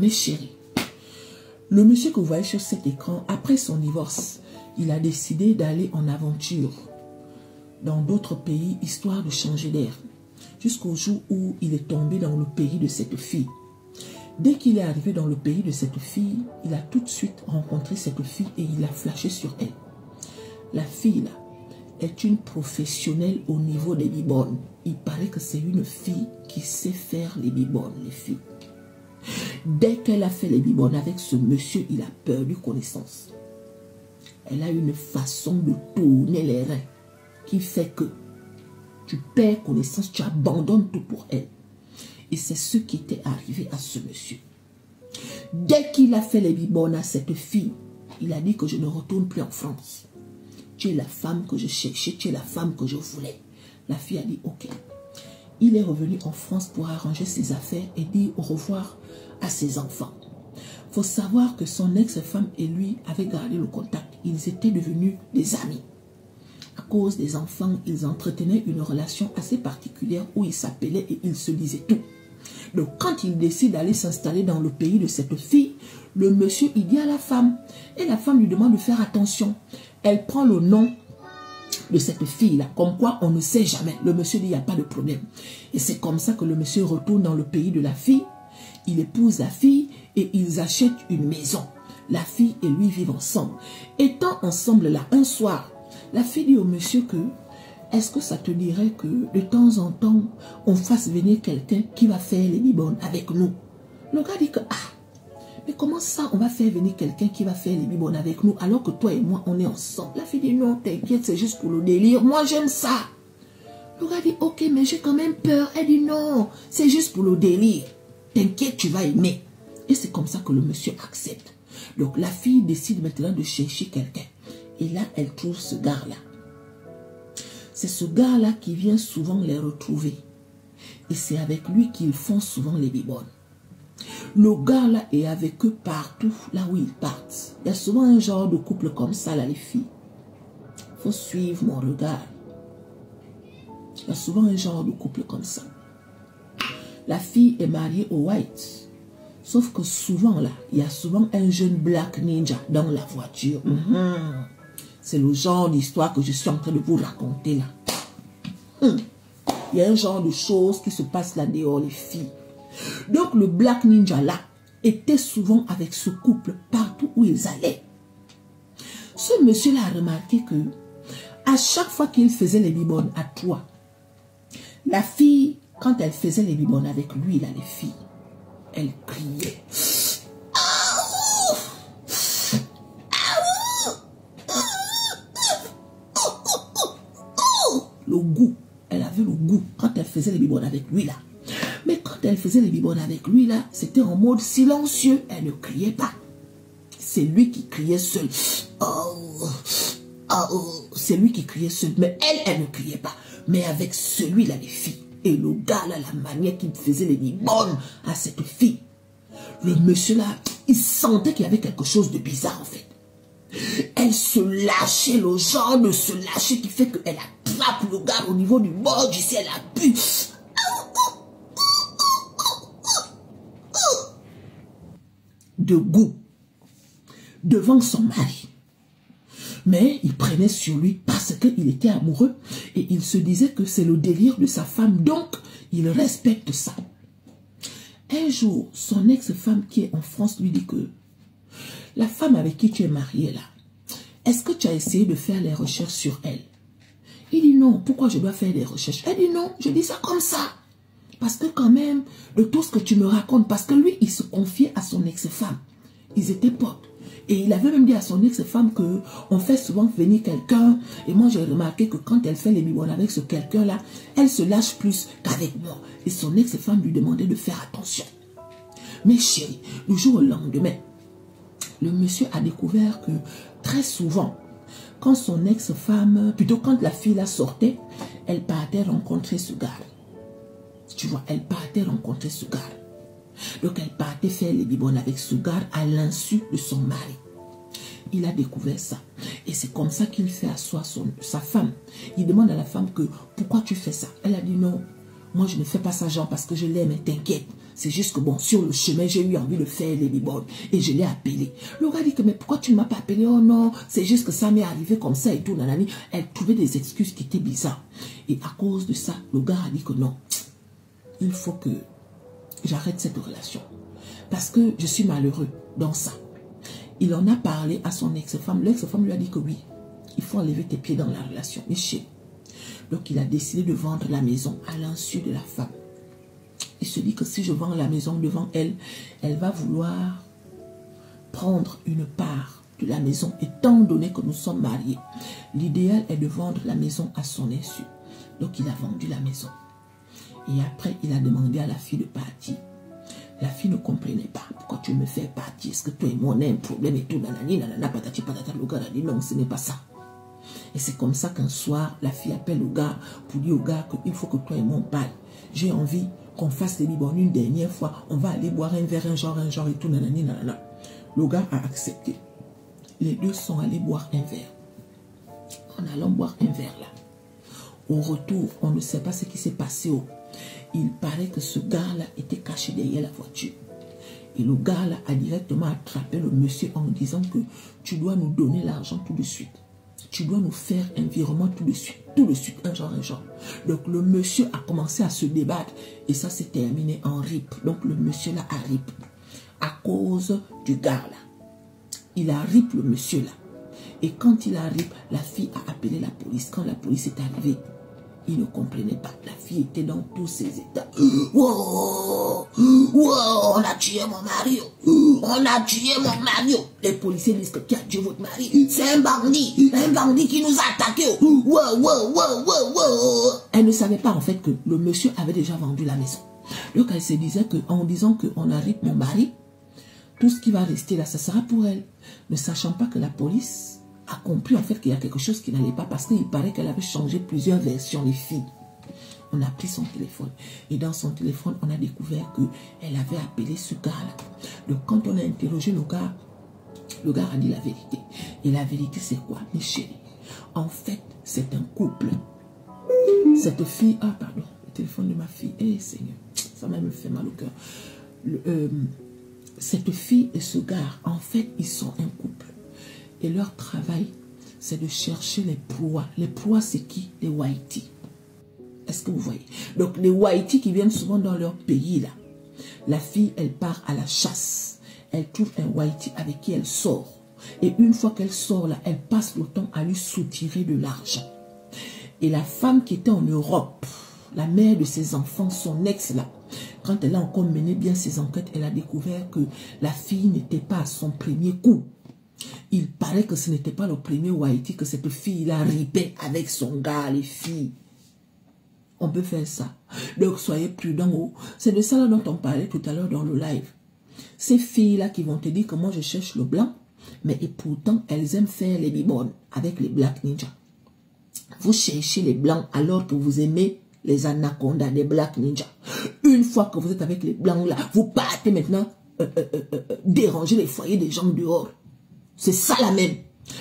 Mes chéris, le monsieur que vous voyez sur cet écran, après son divorce, il a décidé d'aller en aventure dans d'autres pays, histoire de changer d'air. Jusqu'au jour où il est tombé dans le pays de cette fille. Dès qu'il est arrivé dans le pays de cette fille, il a tout de suite rencontré cette fille et il a flashé sur elle. La fille là est une professionnelle au niveau des bibones. Il paraît que c'est une fille qui sait faire les bibones, les filles. Dès qu'elle a fait les bibones avec ce monsieur, il a perdu connaissance. Elle a une façon de tourner les reins qui fait que tu perds connaissance, tu abandonnes tout pour elle. Et c'est ce qui était arrivé à ce monsieur. Dès qu'il a fait les bibones à cette fille, il a dit que je ne retourne plus en France. Tu es la femme que je cherchais, tu es la femme que je voulais. La fille a dit ok. Il est revenu en France pour arranger ses affaires et dire au revoir à ses enfants. Il faut savoir que son ex-femme et lui avaient gardé le contact. Ils étaient devenus des amis. À cause des enfants, ils entretenaient une relation assez particulière où ils s'appelaient et ils se disaient tout. Donc quand il décide d'aller s'installer dans le pays de cette fille, le monsieur il dit à la femme, et la femme lui demande de faire attention. Elle prend le nom de cette fille-là, comme quoi on ne sait jamais. Le monsieur dit il n'y a pas de problème. Et c'est comme ça que le monsieur retourne dans le pays de la fille, il épouse la fille et ils achètent une maison. La fille et lui vivent ensemble. Étant ensemble là, un soir, la fille dit au monsieur que est-ce que ça te dirait que de temps en temps, on fasse venir quelqu'un qui va faire les bibones avec nous? Le gars dit que, mais comment ça on va faire venir quelqu'un qui va faire les bibones avec nous alors que toi et moi on est ensemble? La fille dit non, t'inquiète, c'est juste pour le délire. Moi j'aime ça. Le gars dit ok, mais j'ai quand même peur. Elle dit non, c'est juste pour le délire. T'inquiète, tu vas aimer. Et c'est comme ça que le monsieur accepte. Donc la fille décide maintenant de chercher quelqu'un. Et là, elle trouve ce gars-là. C'est ce gars-là qui vient souvent les retrouver. Et c'est avec lui qu'ils font souvent les bibones. Le gars-là est avec eux partout, là où ils partent. Il y a souvent un genre de couple comme ça, là, les filles. Il faut suivre mon regard. Il y a souvent un genre de couple comme ça. La fille est mariée au white. Sauf que souvent, là, il y a souvent un jeune black ninja dans la voiture. C'est le genre d'histoire que je suis en train de vous raconter là. Il y a un genre de choses qui se passent là dehors, les filles. Donc le black ninja là était souvent avec ce couple partout où ils allaient. Ce monsieur là a remarqué que à chaque fois qu'il faisait les bibones à toi, la fille, quand elle faisait les bibones avec lui là, les filles, elle criait. Le goût, elle avait le goût quand elle faisait les bibones avec lui là. Mais quand elle faisait les bibones avec lui là, c'était en mode silencieux, elle ne criait pas. C'est lui qui criait seul. C'est lui qui criait seul, mais elle ne criait pas. Mais avec celui-là, les filles, et le gars là, la manière qu'il faisait les bibones à cette fille, le monsieur là, il sentait qu'il y avait quelque chose de bizarre en fait. Elle se lâchait, le genre de se lâcher qui fait qu'elle attrape le gars au niveau du bord du ciel, elle appuie. De goût devant son mari. Mais il prenait sur lui parce qu'il était amoureux et il se disait que c'est le délire de sa femme, donc il respecte ça. Un jour, son ex-femme qui est en France lui dit que la femme avec qui tu es marié là, est-ce que tu as essayé de faire les recherches sur elle? Il dit non, pourquoi je dois faire des recherches? Elle dit non, je dis ça comme ça. Parce que quand même, de tout ce que tu me racontes, parce que lui, il se confiait à son ex-femme. Ils étaient potes. Et il avait même dit à son ex-femme qu'on fait souvent venir quelqu'un. Et moi, j'ai remarqué que quand elle fait les bibones avec ce quelqu'un-là, elle se lâche plus qu'avec moi. Et son ex-femme lui demandait de faire attention. Mais chérie, le jour au lendemain, le monsieur a découvert que très souvent, quand son ex-femme, plutôt quand la fille la sortait, elle partait rencontrer ce gars. Tu vois, elle partait rencontrer ce gars. Donc elle partait faire les bibones avec ce gars à l'insu de son mari. Il a découvert ça. Et c'est comme ça qu'il fait asseoir sa femme. Il demande à la femme que pourquoi tu fais ça. Elle a dit non, moi je ne fais pas ça genre parce que je l'aime, t'inquiète. C'est juste que bon, sur le chemin, j'ai eu envie de faire les bibonnes et je l'ai appelé. Le gars dit que, mais pourquoi tu ne m'as pas appelé? Oh non, c'est juste que ça m'est arrivé comme ça et tout, nanani. Elle trouvait des excuses qui étaient bizarres. Et à cause de ça, le gars a dit que non, il faut que j'arrête cette relation. Parce que je suis malheureux dans ça. Il en a parlé à son ex-femme. L'ex-femme lui a dit que oui, il faut enlever tes pieds dans la relation. Michel. Donc il a décidé de vendre la maison à l'insu de la femme. Il se dit que si je vends la maison devant elle, elle va vouloir prendre une part de la maison, étant donné que nous sommes mariés. L'idéal est de vendre la maison à son insu. Donc il a vendu la maison. Et après, il a demandé à la fille de partir. La fille ne comprenait pas. Pourquoi tu me fais partir? Est-ce que toi et moi on a un problème et tout? Nanani, nanana, patati, patata. Le gars a dit non, ce n'est pas ça. Et c'est comme ça qu'un soir, la fille appelle le gars pour dire au gars qu'il faut que toi et moi on parle. J'ai envie qu'on fasse les bibons une dernière fois. On va aller boire un verre, un genre et tout. Nanani, nanana. Le gars a accepté. Les deux sont allés boire un verre. En allant boire un verre là. Au retour, on ne sait pas ce qui s'est passé. Il paraît que ce gars-là était caché derrière la voiture. Et le gars-là a directement attrapé le monsieur en disant que tu dois nous donner l'argent tout de suite. Tu dois nous faire un virement tout de suite, un genre. Donc le monsieur a commencé à se débattre et ça s'est terminé en rip. Donc le monsieur là a rip à cause du gars là. Il a rip le monsieur là. Et quand il a rip, la fille a appelé la police. Quand la police est arrivée, il ne comprenait pas. La fille était dans tous ses états. Wow, wow, on a tué mon mari. On a tué mon mari. Les policiers disent que qui a tué votre mari? C'est un bandit qui nous a attaqués. Wow, wow, wow, wow, wow. Elle ne savait pas en fait que le monsieur avait déjà vendu la maison. Donc elle se disait qu'en disant qu'on a rip mon mari, tout ce qui va rester là, ça sera pour elle. Ne sachant pas que la police a compris en fait qu'il y a quelque chose qui n'allait pas parce qu'il paraît qu'elle avait changé plusieurs versions, les filles. On a pris son téléphone et dans son téléphone, on a découvert qu'elle avait appelé ce gars-là. Donc quand on a interrogé le gars a dit la vérité. Et la vérité, c'est quoi, mes chéris? En fait, c'est un couple. Cette fille, ah pardon, le téléphone de ma fille, eh Seigneur, ça m'a même fait mal au cœur. Cette fille et ce gars, en fait, ils sont un couple. Et leur travail, c'est de chercher les proies. Les proies, c'est qui? Les Waïtis. Est-ce que vous voyez? Donc, les Waïtis qui viennent souvent dans leur pays, là. La fille, elle part à la chasse. Elle trouve un Waïti avec qui elle sort. Et une fois qu'elle sort, là, elle passe le temps à lui soutirer de l'argent. Et la femme qui était en Europe, la mère de ses enfants, son ex, là, quand elle a encore mené bien ses enquêtes, elle a découvert que la fille n'était pas à son premier coup. Il paraît que ce n'était pas le premier Waïti que cette fille la ripait avec son gars, les filles. On peut faire ça. Donc soyez prudents. C'est de ça là dont on parlait tout à l'heure dans le live. Ces filles-là qui vont te dire que moi je cherche le blanc, mais et pourtant elles aiment faire les bibonnes avec les Black Ninja. Vous cherchez les blancs alors que vous aimez les anacondas des Black Ninja. Une fois que vous êtes avec les blancs là, vous partez maintenant déranger les foyers des gens dehors. C'est ça la même.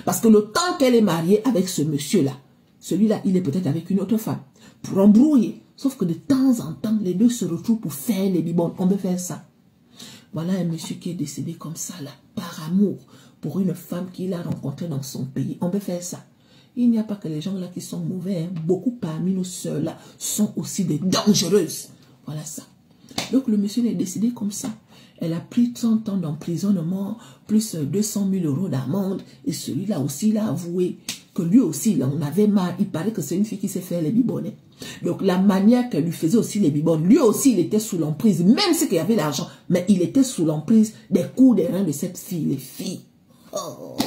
Parce que le temps qu'elle est mariée avec ce monsieur-là, celui-là, il est peut-être avec une autre femme. Pour embrouiller. Sauf que de temps en temps, les deux se retrouvent pour faire les bibons. On peut faire ça. Voilà un monsieur qui est décédé comme ça, là, par amour, pour une femme qu'il a rencontrée dans son pays. On peut faire ça. Il n'y a pas que les gens là qui sont mauvais. Hein. Beaucoup parmi nos sœurs là sont aussi des dangereuses. Voilà ça. Donc le monsieur est décédé comme ça. Elle a pris 30 ans d'emprisonnement, plus 200 000 € d'amende. Et celui-là aussi, il a avoué que lui aussi, il en avait marre. Il paraît que c'est une fille qui sait faire les bibonnes. Donc la manière qu'elle lui faisait aussi les bibonnes, lui aussi, il était sous l'emprise. Même si il y avait l'argent, mais il était sous l'emprise des coups des reins de cette fille, les filles. Oh, oh.